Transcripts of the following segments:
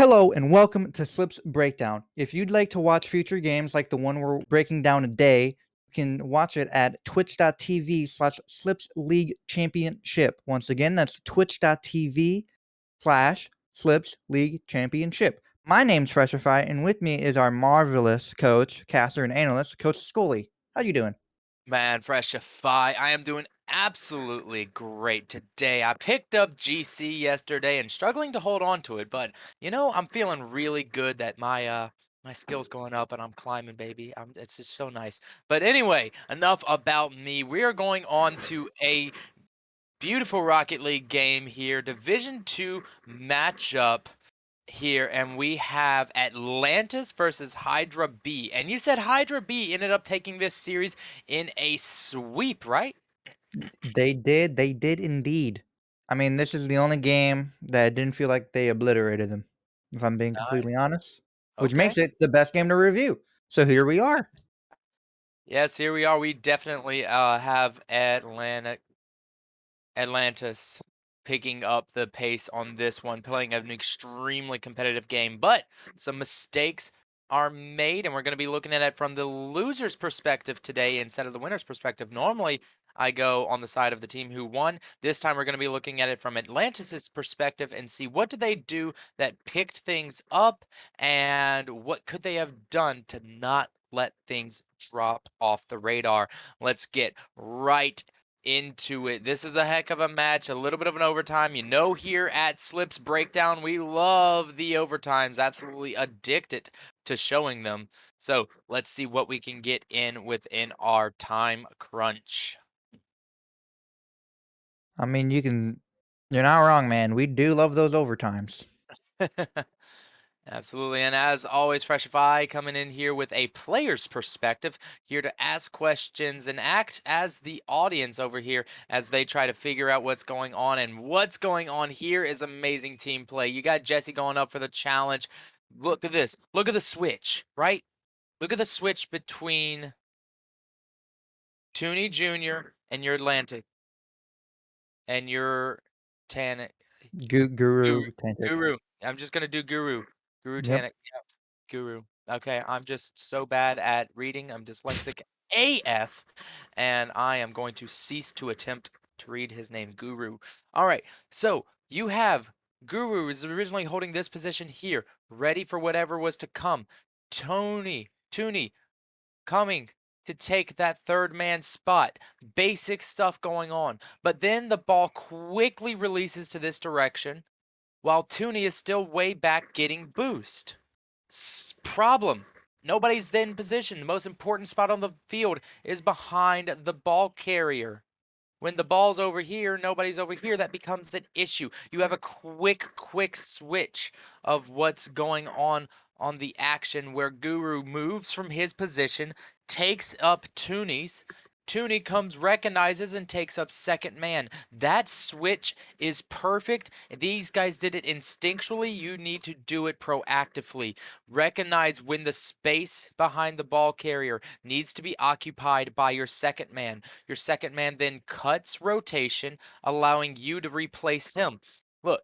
Hello and welcome to Slips Breakdown. If you'd like to watch future games like the one we're breaking down today, you can watch it at twitch.tv/Slips League Championship. Once again, that's twitch.tv/Slips League Championship. My name's Freshify, and with me is our marvelous coach, caster, and analyst, Coach Scully. How you doing? Man, Freshify, I am doing absolutely great today. I picked up GC yesterday and struggling to hold on to it, but I'm feeling really good that my skills going up and I'm climbing, baby. It's just so nice. But anyway, enough about me. We are going on to a beautiful Rocket League game here, Division 2 matchup here, and we have Atlantis versus Hydra B. And you said Hydra B ended up taking this series in a sweep, right? They did indeed. I mean, this is the only game that I didn't feel like they obliterated them, if I'm being Nice. completely honest, which Okay. makes it the best game to review. So here we are. Yes, here we are. We definitely have Atlantis picking up the pace on this one, playing an extremely competitive game, but some mistakes are made, and we're going to be looking at it from the loser's perspective today instead of the winner's perspective. Normally, I go on the side of the team who won. This time, we're going to be looking at it from Atlantis's perspective and see what did they do that picked things up, and what could they have done to not let things drop off the radar. Let's get right into it. This is a heck of a match, a little bit of an overtime. Here at Slips Breakdown, we love the overtimes, absolutely addicted to showing them. So let's see what we can get in within our time crunch. I mean, you're not wrong, man. We do love those overtimes. Absolutely. And as always, Freshify coming in here with a player's perspective, here to ask questions and act as the audience over here as they try to figure out what's going on. And what's going on here is amazing team play. You got Jesse going up for the challenge. Look at this. Look at the switch, right? Look at the switch between Tooney Jr. and your Atlantic and your Tan Guru. Guru Tantic. Guru. I'm just gonna do Guru. Guru Yep. Tannic. Guru. Okay, I'm just so bad at reading. I'm dyslexic AF, and I am going to cease to attempt to read his name, Guru. All right, so you have Guru is originally holding this position here, ready for whatever was to come. Tooney coming to take that third man spot. Basic stuff going on. But then the ball quickly releases to this direction while Tooney is still way back getting boost. Problem. Nobody's then positioned. The most important spot on the field is behind the ball carrier. When the ball's over here, nobody's over here, that becomes an issue. You have a quick switch of what's going on the action where Guru moves from his position, takes up Tooney's. Tooney comes, recognizes, and takes up second man. That switch is perfect. These guys did it instinctually. You need to do it proactively. Recognize when the space behind the ball carrier needs to be occupied by your second man. Your second man then cuts rotation, allowing you to replace him. Look,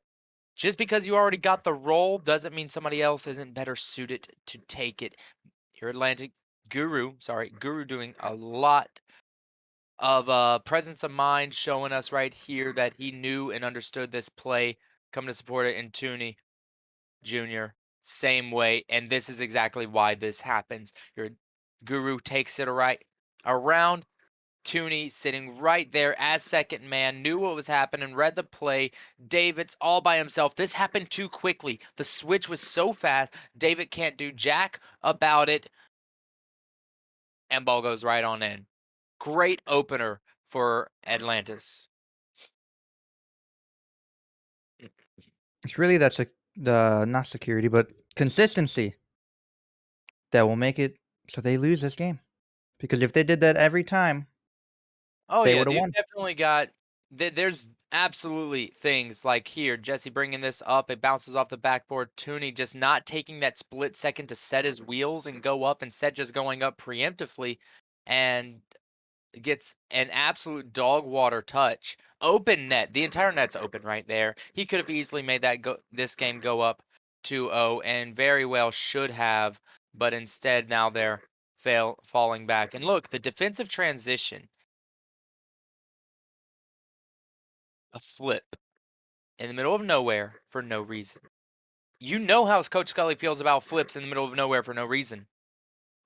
just because you already got the role doesn't mean somebody else isn't better suited to take it. Your Atlantic Guru doing a lot of presence of mind, showing us right here that he knew and understood this play, coming to support it. In Tooney Jr., same way, and this is exactly why this happens. Your Guru takes it right around. Tooney sitting right there as second man, knew what was happening, read the play. David's all by himself. This happened too quickly. The switch was so fast, David can't do jack about it, and ball goes right on in. Great opener for Atlantis. It's really that's the not security, but consistency that will make it so they lose this game. Because if they did that every time, Oh they yeah, would have you've won. definitely got. There's absolutely things like here, Jesse bringing this up. It bounces off the backboard. Tooney just not taking that split second to set his wheels and go up, instead just going up preemptively, and gets an absolute dog water touch. Open net. The entire net's open right there. He could have easily made that this game go up 2-0 and very well should have, but instead now they're falling back. And look, the defensive transition, a flip in the middle of nowhere for no reason. You know how Coach Scully feels about flips in the middle of nowhere for no reason.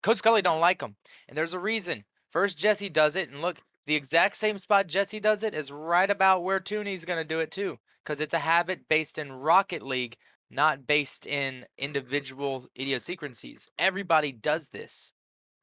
Coach Scully don't like them, and there's a reason. First, Jesse does it, and look, the exact same spot Jesse does it is right about where Tooney's going to do it too, because it's a habit based in Rocket League, not based in individual idiosyncrasies. Everybody does this.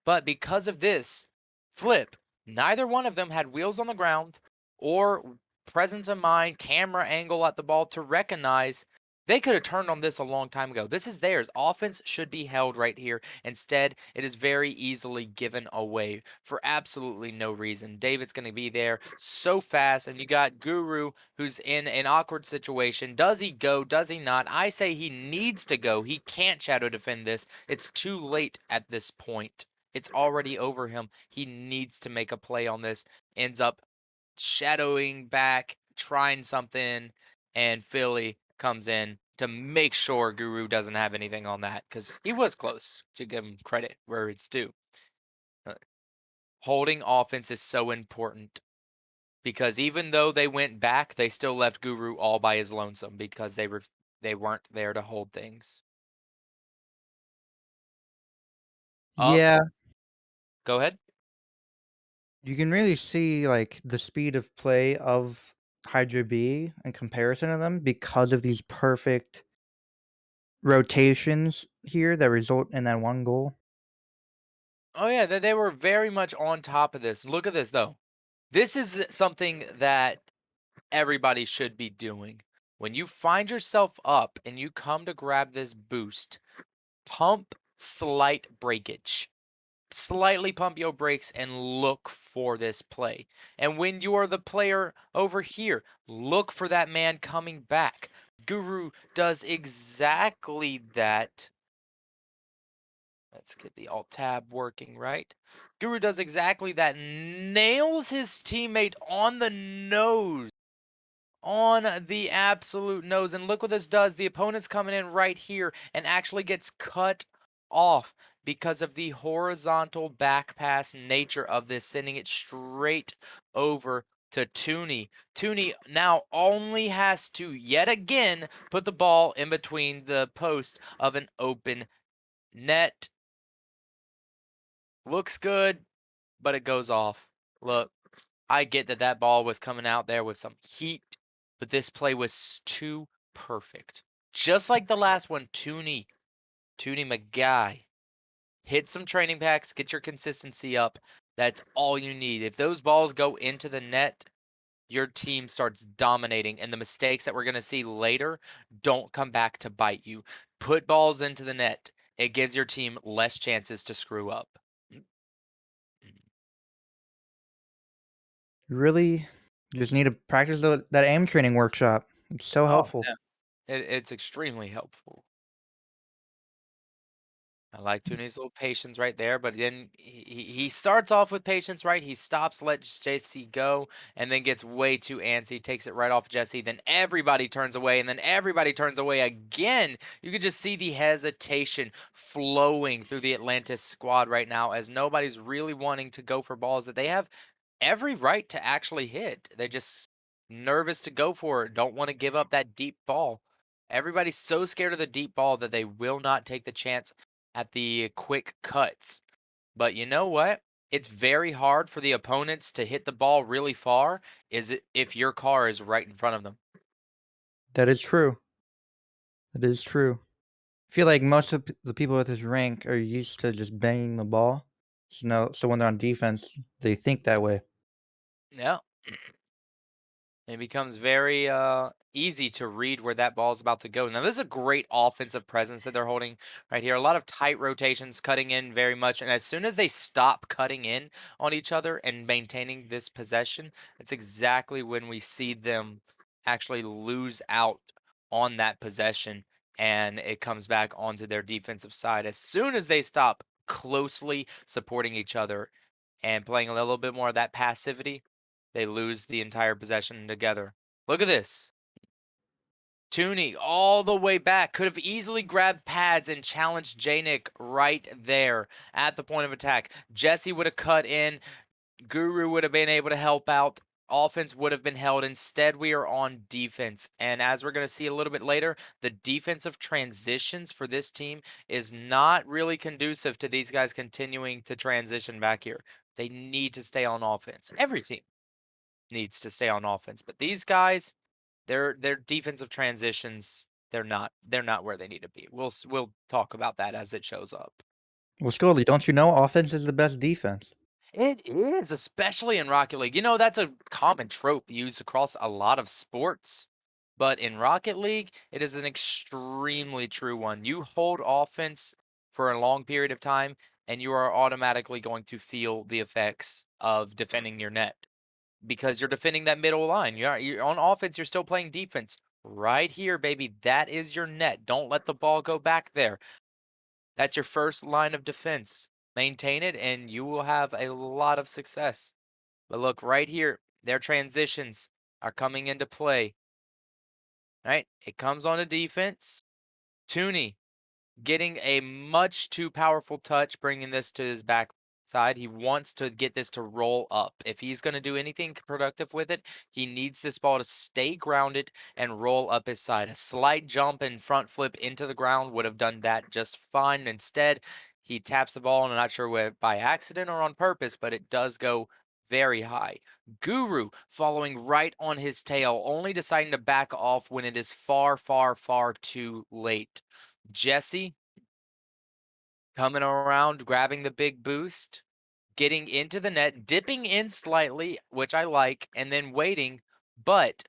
But because of this flip, neither one of them had wheels on the ground or presence of mind, camera angle at the ball to recognize they could have turned on this a long time ago. This is theirs. Offense should be held right here. Instead, it is very easily given away for absolutely no reason. David's going to be there so fast, and you got Guru, who's in an awkward situation. Does he go? Does he not? I say he needs to go. He can't shadow defend this. It's too late at this point. It's already over him. He needs to make a play on this. Ends up shadowing back, trying something, and Philly comes in to make sure Guru doesn't have anything on that, because he was close, to give him credit where it's due. Holding offense is so important, because even though they went back, they still left Guru all by his lonesome because they weren't there to hold things. Up, Yeah, go ahead. you can really see like the speed of play of Hydra B in comparison to them because of these perfect rotations here that result in that one goal. Oh yeah, they were very much on top of this. Look at this though. This is something that everybody should be doing. When you find yourself up and you come to grab this boost, pump slight breakage. Slightly pump your brakes and look for this play. And when you are the player over here, look for that man coming back. Guru does exactly that. Let's get the alt tab working right. Guru does exactly that. Nails his teammate on the nose. On the absolute nose. And look what this does. The opponent's coming in right here and actually gets cut off because of the horizontal back pass nature of this, sending it straight over to Tooney. Tooney now only has to yet again put the ball in between the post of an open net. Looks good, but it goes off. Look, I get that that ball was coming out there with some heat, but this play was too perfect. Just like the last one, Tooney McGuy. Hit some training packs, get your consistency up. That's all you need. If those balls go into the net, your team starts dominating, and the mistakes that we're going to see later don't come back to bite you. Put balls into the net. It gives your team less chances to screw up. You really just need to practice that aim training workshop. It's so Oh, helpful. yeah. It's extremely helpful. I like Tooney's little patience right there, but then he starts off with patience, right? He stops, lets Jesse go, and then gets way too antsy, takes it right off Jesse. Then everybody turns away, and then everybody turns away again. You can just see the hesitation flowing through the Atlantis squad right now, as nobody's really wanting to go for balls that they have every right to actually hit. They're just nervous to go for it, don't want to give up that deep ball. Everybody's so scared of the deep ball that they will not take the chance at the quick cuts. But you know what? It's very hard for the opponents to hit the ball really far if your car is right in front of them. That is true. That is true. I feel like most of the people at this rank are used to just banging the ball. So when they're on defense, they think that way. Yeah. It becomes very easy to read where that ball is about to go. Now, this is a great offensive presence that they're holding right here. A lot of tight rotations, cutting in very much. And as soon as they stop cutting in on each other and maintaining this possession, it's exactly when we see them actually lose out on that possession. And it comes back onto their defensive side. As soon as they stop closely supporting each other and playing a little bit more of that passivity, they lose the entire possession together. Look at this. Tooney all the way back. Could have easily grabbed pads and challenged J-Nick right there at the point of attack. Jesse would have cut in. Guru would have been able to help out. Offense would have been held. Instead, we are on defense. And as we're going to see a little bit later, the defensive transitions for this team is not really conducive to these guys continuing to transition back here. They need to stay on offense. Every team needs to stay on offense. But these guys, their defensive transitions, they're not where they need to be. We'll talk about that as it shows up. Well, Scully, don't you know offense is the best defense? It is, especially in Rocket League. You know, that's a common trope used across a lot of sports. But in Rocket League, it is an extremely true one. You hold offense for a long period of time, and you are automatically going to feel the effects of defending your net because you're defending that middle line. You're on offense, you're still playing defense. Right here, baby, that is your net. Don't let the ball go back there. That's your first line of defense. Maintain it, and you will have a lot of success. But look, right here, their transitions are coming into play. Right? It comes on a defense. Tooney getting a much too powerful touch, bringing this to his back side. He wants to get this to roll up. If he's going to do anything productive with it, he needs this ball to stay grounded and roll up his side. A slight jump and front flip into the ground would have done that just fine. Instead, he taps the ball, and I'm not sure whether by accident or on purpose, but it does go very high. Guru following right on his tail, only deciding to back off when it is far, far, far too late. Jesse coming around, grabbing the big boost, getting into the net, dipping in slightly, which I like, and then waiting. But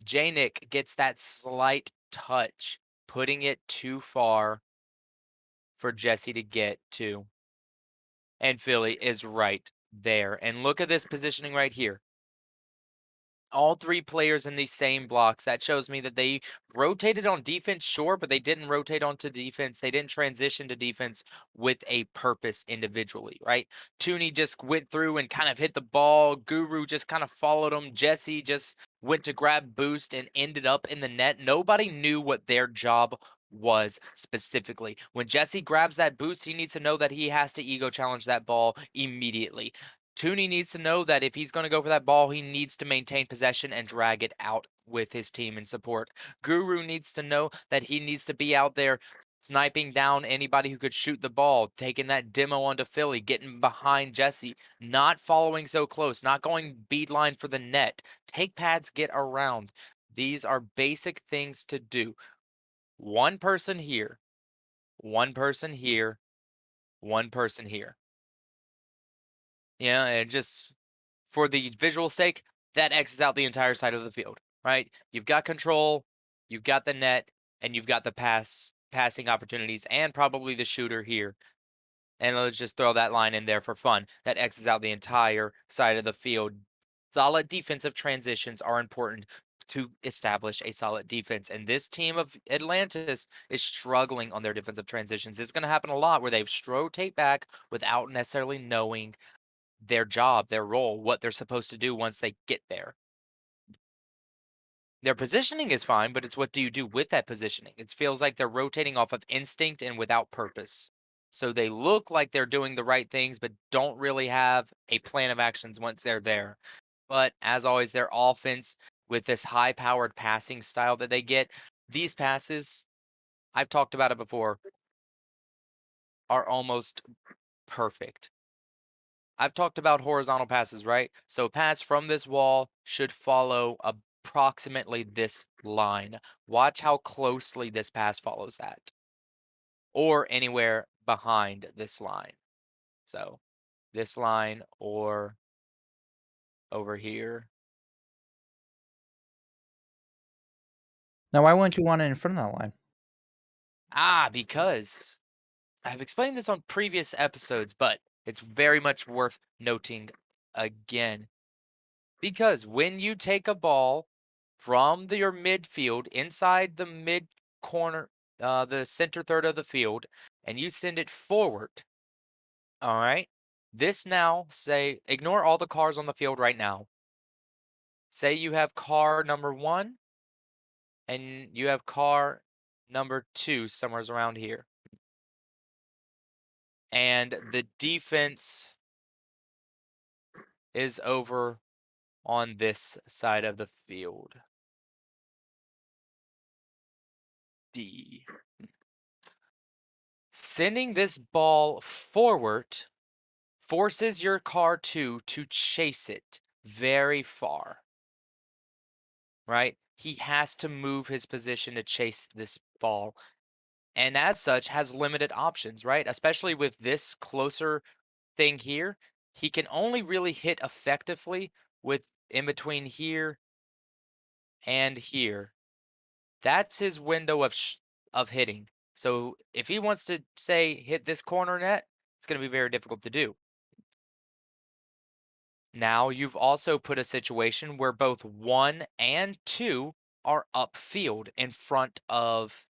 J-Nick gets that slight touch, putting it too far for Jesse to get to. And Philly is right there. And look at this positioning right here. All three players in these same blocks. That shows me that they rotated on defense, sure, but they didn't rotate onto defense. They didn't transition to defense with a purpose individually, right? Tooney just went through and kind of hit the ball. Guru just kind of followed him. Jesse just went to grab boost and ended up in the net. Nobody knew what their job was specifically. When Jesse grabs that boost, he needs to know that he has to ego challenge that ball immediately. Tooney needs to know that if he's going to go for that ball, he needs to maintain possession and drag it out with his team in support. Guru needs to know that he needs to be out there sniping down anybody who could shoot the ball, taking that demo onto Philly, getting behind Jesse, not following so close, not going beeline for the net. Take pads, get around. These are basic things to do. One person here, one person here, one person here. Yeah, and just for the visual sake, that X's out the entire side of the field, right? You've got control, you've got the net, and you've got the passing opportunities, and probably the shooter here. And let's just throw that line in there for fun. That X's out the entire side of the field. Solid defensive transitions are important to establish a solid defense. And this team of Atlantis is struggling on their defensive transitions. It's going to happen a lot where they've rotate back without necessarily knowing their job, their role, what they're supposed to do once they get there. Their positioning is fine, but it's what do you do with that positioning? It feels like they're rotating off of instinct and without purpose. So they look like they're doing the right things, but don't really have a plan of actions once they're there. But as always, their offense with this high powered passing style that they get, these passes, I've talked about it before, are almost perfect. I've talked about horizontal passes, right? So a pass from this wall should follow approximately this line. Watch how closely this pass follows that. Or anywhere behind this line. So this line or over here. Now, why wouldn't you want it in front of that line? Because I've explained this on previous episodes, but it's very much worth noting again. Because when you take a ball from your midfield inside the mid corner, the center third of the field, and you send it forward, all right? This now, say, ignore all the cars on the field right now. Say you have car number 1 and you have car number 2 somewhere around here. And the defense is over on this side of the field. D. Sending this ball forward forces your car 2 to chase it very far. Right? He has to move his position to chase this ball, and as such has limited options, right? Especially with this closer thing here, he can only really hit effectively with in between here and here. That's his window of hitting. So if he wants to say hit this corner net, it's going to be very difficult to do. Now you've also put a situation where both 1 and 2 are upfield in front of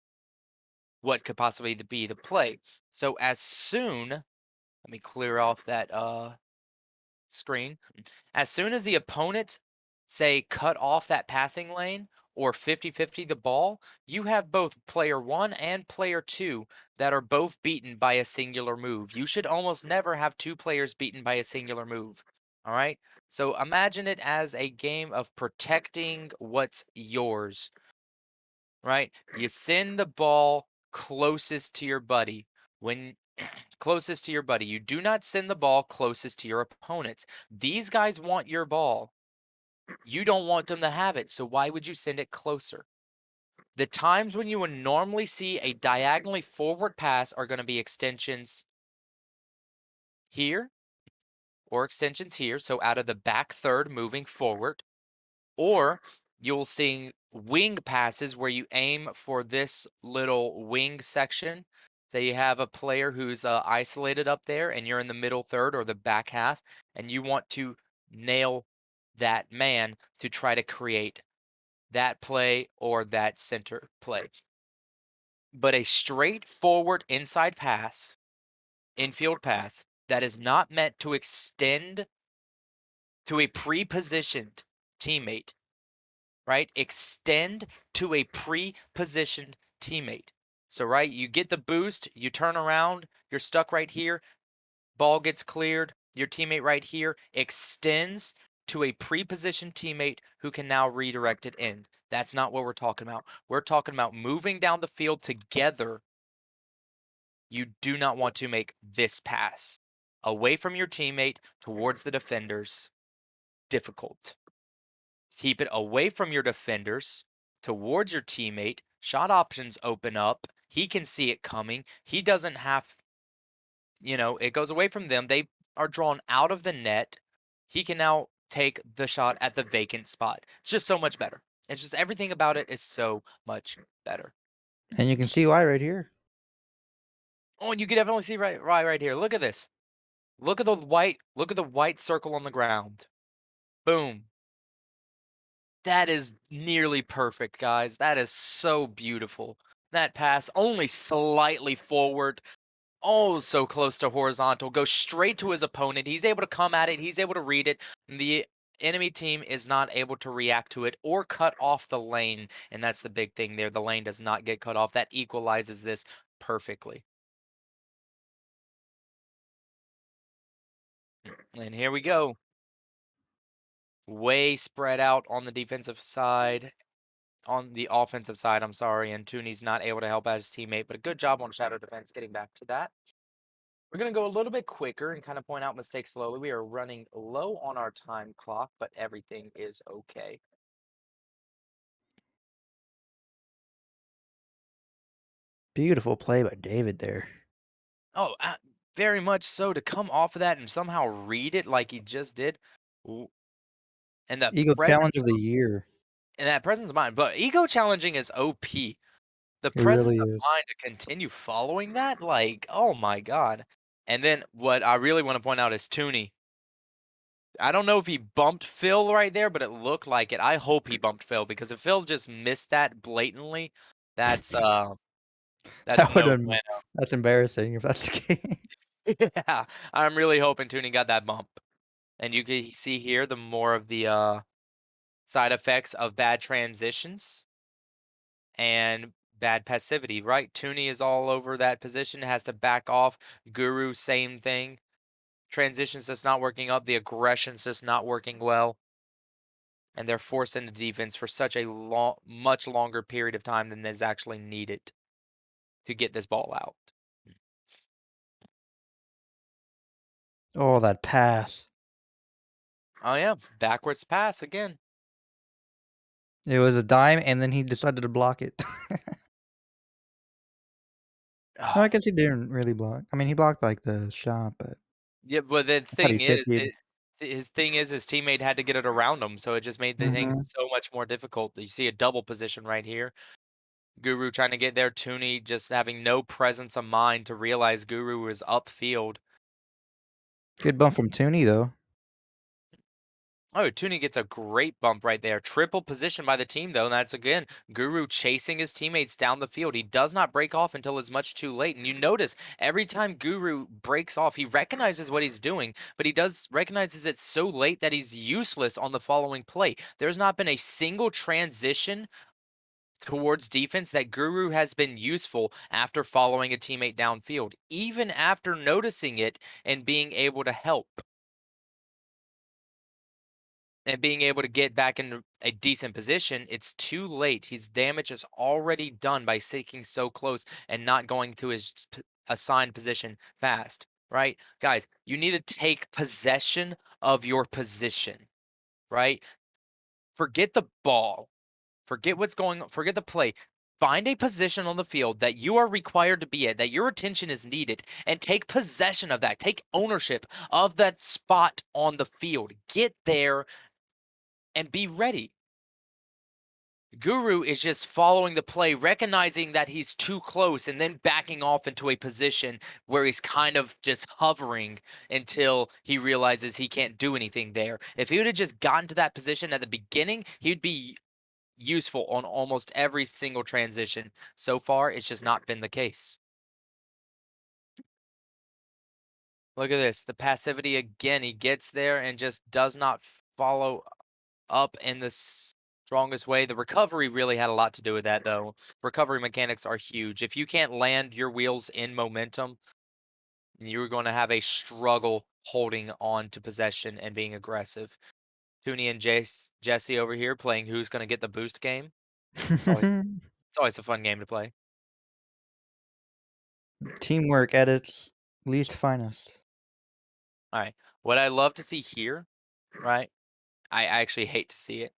what could possibly be the play. So as soon, let me clear off that screen. As soon as the opponents say cut off that passing lane or 50-50 the ball, you have both player 1 and player 2 that are both beaten by a singular move. You should almost never have 2 players beaten by a singular move. All right? So imagine it as a game of protecting what's yours, right? You send the ball closest to your buddy. When closest to your buddy, you do not send the ball closest to your opponents. These guys want your ball. You don't want them to have it, so why would you send it closer? The times when you would normally see a diagonally forward pass are going to be extensions here or extensions here, so out of the back third moving forward, or you'll see wing passes where you aim for this little wing section. So you have a player who's isolated up there and you're in the middle third or the back half, and you want to nail that man to try to create that play or that center play. But a straightforward inside pass, infield pass, that is not meant to extend to a pre-positioned teammate, right? Extend to a pre-positioned teammate. So, right, you get the boost, you turn around, you're stuck right here, ball gets cleared, your teammate right here extends to a pre-positioned teammate who can now redirect it in. That's not what we're talking about. We're talking about moving down the field together. You do not want to make this pass away from your teammate towards the defenders. Difficult. Keep it away from your defenders towards your teammate. Shot options open up. He can see it coming. He doesn't have, it goes away from them. They are drawn out of the net. He can now take the shot at the vacant spot. It's just so much better. It's just everything about it is so much better. And you can see why right here. Oh, and you can definitely see right here. Look at this. Look at the white circle on the ground. Boom. That is nearly perfect, guys. That is so beautiful. That pass only slightly forward. Oh, so close to horizontal. Goes straight to his opponent. He's able to come at it. He's able to read it. And the enemy team is not able to react to it or cut off the lane. And that's the big thing there. The lane does not get cut off. That equalizes this perfectly. And here we go. Way spread out on the defensive side. On the offensive side, I'm sorry, and Tooney's not able to help out his teammate, but a good job on Shadow Defense getting back to that. We're going to go a little bit quicker and kind of point out mistakes slowly. We are running low on our time clock, but everything is okay. Beautiful play by David there. Oh, very much so. To come off of that and somehow read it like he just did. Ooh. And the Eagle Challenge presence of the Year. and that presence of mind. But ego challenging is OP. The It presence really of is. mind to continue following that, like, oh my god. And then what I really want to point out is Tooney. I don't know if he bumped Phil right there, but it looked like it. I hope he bumped Phil because if Phil just missed that blatantly, that's That would no have bueno. that's embarrassing if that's the case. Yeah, I'm really hoping Tooney got that bump. And you can see here the more of the side effects of bad transitions. and bad passivity, right? Toonie is all over that position, has to back off. Guru, same thing. Transitions just not working up. The aggression's just not working well. And they're forced into defense for such a much longer period of time than is actually needed to get this ball out. Oh, that pass. Oh yeah, backwards pass again. It was a dime, and then he decided to block it. No, I Oh, guess he didn't really block. I mean, he blocked, like, the shot, but yeah, but the I thought he thing is, 50'd. his thing is his teammate had to get it around him, so it just made the thing Mhm. so much more difficult. You see a double position right here. Guru trying to get there, Toonie just having no presence of mind to realize Guru was upfield. Good bump from Tooney, though. Oh, Toonie gets a great bump right there. Triple position by the team, though, and that's again Guru chasing his teammates down the field. He does not break off until it's much too late. And you notice every time Guru breaks off, he recognizes what he's doing, but he does recognizes it so late that he's useless on the following play. There's not been a single transition towards defense that Guru has been useful after following a teammate downfield, even after noticing it and being able to help and being able to get back in a decent position. It's too late. His damage is already done by sticking so close and not going to his assigned position fast, right? Guys, you need to take possession of your position, right? Forget the ball. Forget what's going on. Forget the play. Find a position on the field that you are required to be at, that your attention is needed, and take possession of that. Take ownership of that spot on the field. Get there and be ready. Guru is just following the play, recognizing that he's too close, and then backing off into a position where he's kind of just hovering until he realizes he can't do anything there. If he would have just gotten to that position at the beginning, he'd be useful on almost every single transition. So far, it's just not been the case. Look at this. The passivity again. He gets there and just does not follow up in the strongest way. The recovery really had a lot to do with that, though. Recovery mechanics are huge. If you can't land your wheels in momentum, you're going to have a struggle holding on to possession and being aggressive. Toonie and Jesse over here playing who's going to get the boost game. It's always a fun game to play. Teamwork at its least finest. All right. What I love to see here, right? I actually hate to see it.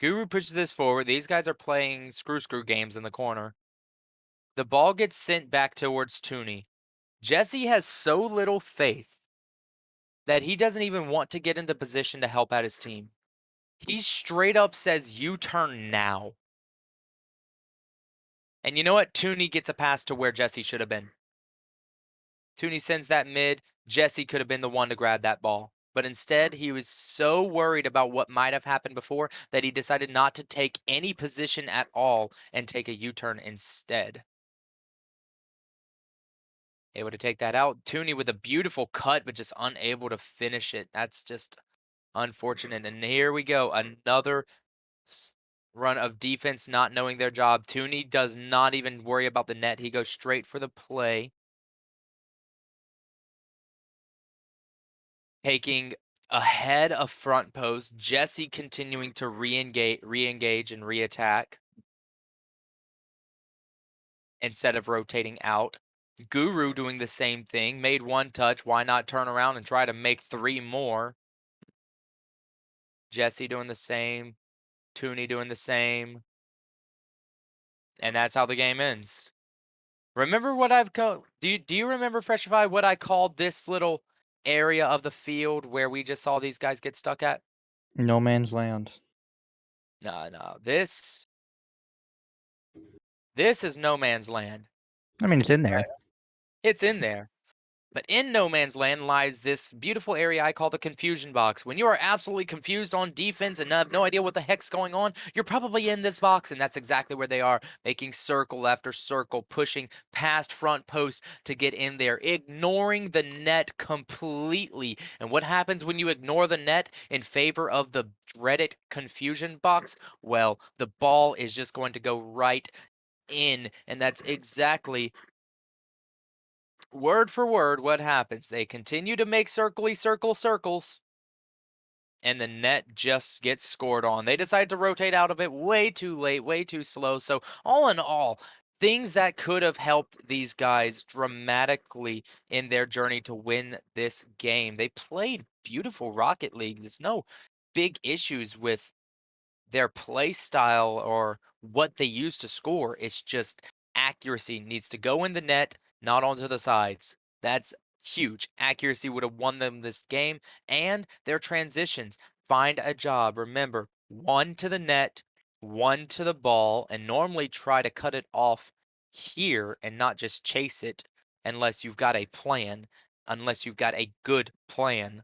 Guru pushes this forward. These guys are playing screw games in the corner. The ball gets sent back towards Toonie. Jesse has so little faith that he doesn't even want to get into position to help out his team. He straight up says, "You turn now." And you know what? Toonie gets a pass to where Jesse should have been. Toonie sends that mid. Jesse could have been the one to grab that ball. But instead, he was so worried about what might have happened before that he decided not to take any position at all and take a U-turn instead. Able to take that out. Toonie with a beautiful cut, but just unable to finish it. That's just unfortunate. And here we go. Another run of defense not knowing their job. Toonie does not even worry about the net. He goes straight for the play. Taking ahead of front post. Jesse continuing to re-engage and re-attack instead of rotating out. Guru doing the same thing. Made one touch. Why not turn around and try to make 3 more? Jesse doing the same. Toonie doing the same. And that's how the game ends. Remember what I've called? Do you remember, Freshify, what I called this little area of the field where we just saw these guys get stuck at? No man's land. No, no. This is no man's land. I mean, it's in Right. there. It's in there. But in No Man's Land lies this beautiful area I call the confusion box. When you are absolutely confused on defense and have no idea what the heck's going on, you're probably in this box, and that's exactly where they are, making circle after circle, pushing past front post to get in there, ignoring the net completely. And what happens when you ignore the net in favor of the dreaded confusion box? Well, the ball is just going to go right in, and that's exactly word for word what happens. They continue to make circles, and the net just gets scored on. They decide to rotate out of it way too late, way too slow. So all in all, things that could have helped these guys dramatically in their journey to win this game. They played beautiful Rocket League. There's no big issues with their play style or what they use to score. It's just accuracy needs to go in the net, not onto the sides. That's huge. Accuracy would have won them this game, and their transitions. Find a job. Remember, one to the net, one to the ball, and normally try to cut it off here and not just chase it unless you've got a plan, unless you've got a good plan,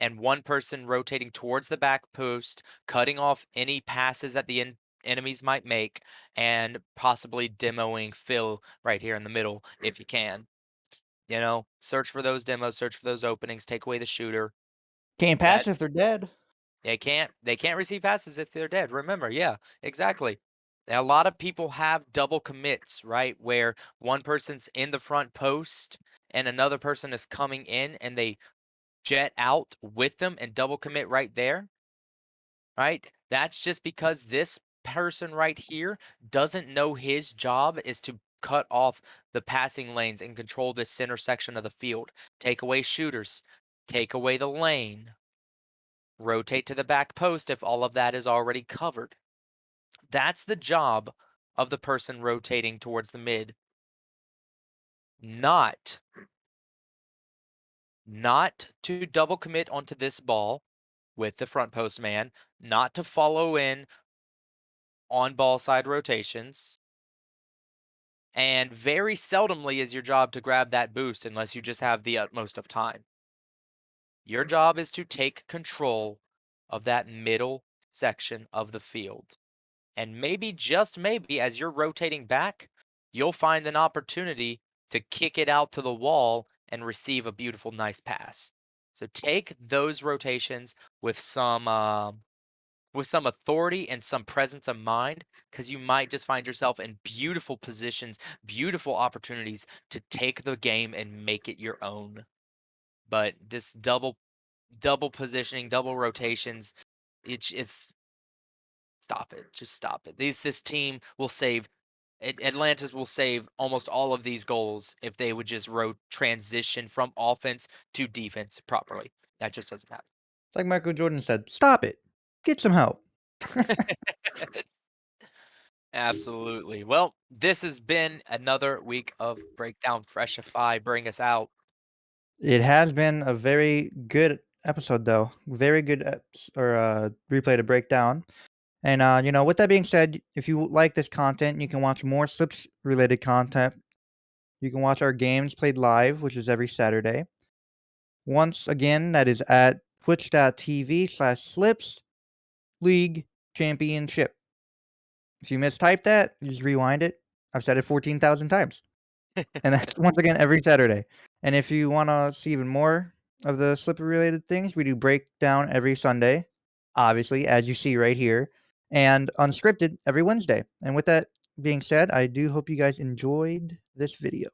and one person rotating towards the back post, cutting off any passes that the enemies might make, and possibly demoing Phil right here in the middle if you can. You know, search for those demos, search for those openings, take away the shooter. Can't pass That if they're dead. they can't receive passes if they're dead. Remember, yeah, exactly. A lot of people have double commits, right? Where one person's in the front post and another person is coming in and they jet out with them and double commit right there, right? That's just because this person right here doesn't know his job is to cut off the passing lanes and control this center section of the field. Take away shooters, take away the lane, rotate to the back post if all of that is already covered. That's the job of the person rotating towards the mid, not to double commit onto this ball with the front post man, not to follow in on ball side rotations, and very seldomly is your job to grab that boost unless you just have the utmost of time. Your job is to take control of that middle section of the field. And maybe, just maybe, as you're rotating back, you'll find an opportunity to kick it out to the wall and receive a beautiful, nice pass. So take those rotations with some authority and some presence of mind, because you might just find yourself in beautiful positions, beautiful opportunities to take the game and make it your own. But this double positioning, double rotations, it's stop it. Just stop it. This team will save Atlantis will save almost all of these goals if they would just transition from offense to defense properly. That just doesn't happen. It's like Michael Jordan said, "Stop it. Get some help." Absolutely. Well, this has been another week of Breakdown Freshify. Bring us out. It has been a very good episode, though. Very good replay to break down. And, with that being said, if you like this content, you can watch more Slips-related content. You can watch our games played live, which is every Saturday. Once again, that is at twitch.tv/Slips League Championship. If you mistyped that, you just rewind it. I've said it 14,000 times. And that's once again every Saturday. And if you want to see even more of the Slipper related things, we do breakdown every Sunday, obviously, as you see right here, and unscripted every Wednesday. And with that being said, I do hope you guys enjoyed this video.